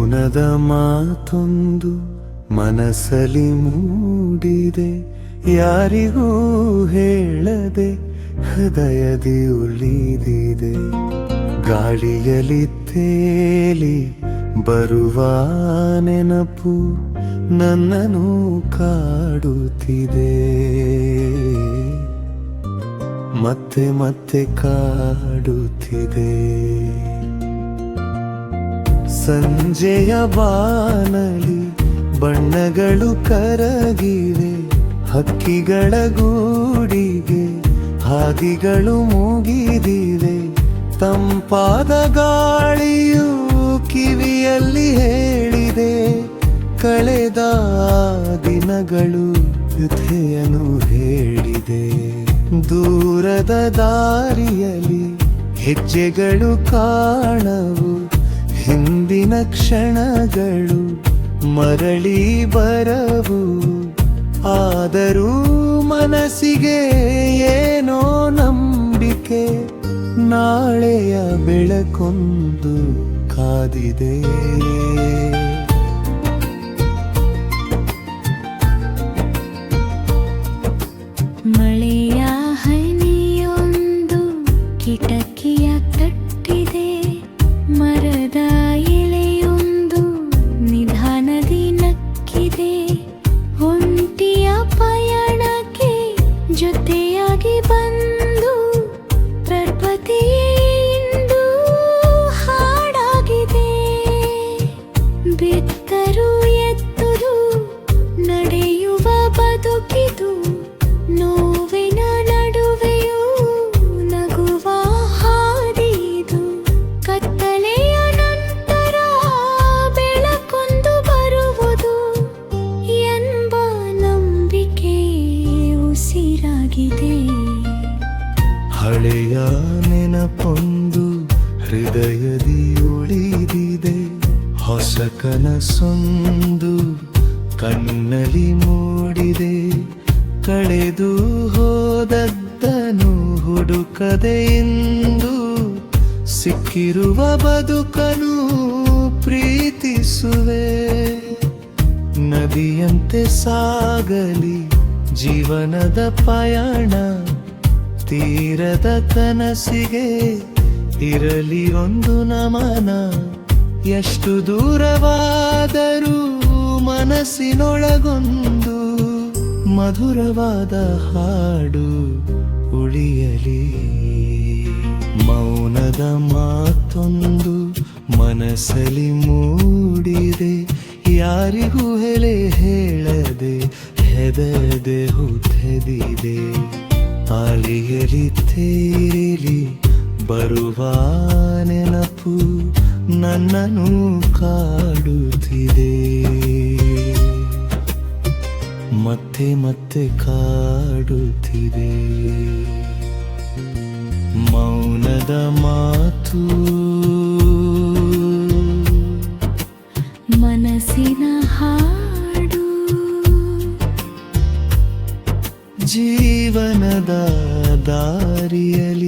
ಮೌನದ ಮಾತೊಂದು ಮನಸ್ಸಲಿ ಮೂಡಿದೆ, ಯಾರಿಗೂ ಹೇಳದೆ ಹೃದಯದಿ ಉಳಿದಿದೆ. ಗಾಳಿಯಲ್ಲಿ ತೇಲಿ ಬರುವ ನೆನಪು ನನ್ನನ್ನು ಕಾಡುತ್ತಿದೆ, ಮತ್ತೆ ಮತ್ತೆ ಕಾಡುತ್ತಿದೆ. ಸಂಜೆಯ ಬಾನಲಿ ಬಣ್ಣಗಳು ಕರಗಿವೆ, ಹಕ್ಕಿಗಳ ಗೂಡಿಗೆ ಹಾದಿಗಳು ಮುಗಿದಿವೆ. ತಂಪಾದ ಗಾಳಿಯು ಕಿವಿಯಲ್ಲಿ ಹೇಳಿದೆ, ಕಳೆದ ದಿನಗಳು ವ್ಯಥೆಯನ್ನು ಹೇಳಿದೆ. ದೂರದ ದಾರಿಯಲ್ಲಿ ಹೆಜ್ಜೆಗಳು ಕಾಣವು, ಹಿಂದಿನ ಕ್ಷಣಗಳು ಮರಳಿ ಬರವು. ಆದರೂ ಮನಸ್ಸಿಗೆ ಏನೋ ನಂಬಿಕೆ, ನಾಳೆಯ ಬೆಳಕೊಂದು ಕಾದಿದೆ. ಮಳೆಯ ಹನಿಯೊಂದು ಕಿಟಕಿಯ ತಟ್ಟಿದೆ, ಮರದ ಎಲೆಯೊಂದು ನಿಧಾನದಿ ನಕ್ಕಿದೆ. ಒಂಟಿಯ ಪಯಣಕ್ಕೆ ಜೊತೆಯಾಗಿ ಬಂದು ಪ್ರಕೃತಿಯಿಂದ ಹಾಡಾಗಿದೆ. ಬಿತ್ತರು ಎತ್ತುದು ನಡೆಯುವ ಬದುಕಿದು, ನೋವಿನ ನಡುವೆಯೂ ನಗುವ ಹಾದಿದು. ಕತ್ತಲೆಯ ನಂತರ ಬೆಳಕೊಂದು ಬರುವುದು ಎಂಬ ನಂಬಿಕೆ ಉಸಿರಾಗಿದೆ. ಹಳೆಯ ನೆನಪೊಂದು ಹೃದಯದಿ ಉಳಿದಿದೆ, ಹೊಸ ಕನಸೊಂದು ಕಣ್ಣಲ್ಲಿ ಮೂಡಿದೆ. ಕಳೆದು ಹೋದದ್ದನು ಹುಡುಕದೆ ಇಂದು, ಸಿಕ್ಕಿರುವ ಬದುಕನು ಪ್ರೀತಿಸುವೆ. ನದಿಯಂತೆ ಸಾಗಲಿ ಜೀವನದ ಪಯಣ, ತೀರದ ಕನಸಿಗೆ ಇರಲಿ ಒಂದು ನಮನ. ಎಷ್ಟು ದೂರವಾದರೂ ಮನಸ್ಸಿನೊಳಗೊಂದು ಮಧುರವಾದ ಹಾಡು ಉಳಿಯಲಿ. ಮೌನದ ಮಾತೊಂದು ಮನಸ್ಸಲಿ ಮೂಡಿದೆ, ಯಾರಿಗೂ ಹೇಳದೆ ಹೆದರದೆ ಹುಟ್ಟಿದೆ. ಅಲೆಯಲಿ ತೇಲಿ ಬರುವ ನೆನಪು ನನ್ನನ್ನು ಕಾಡುತ್ತಿದೆ, ಮತ್ತೆ ಮತ್ತೆ ಕಾಡುತ್ತಿದೆ. ಮೌನದ ಮಾತು ಮನಸ್ಸಿನ ಹಾಡು, ಜೀವನದ ದಾರಿಯಲಿ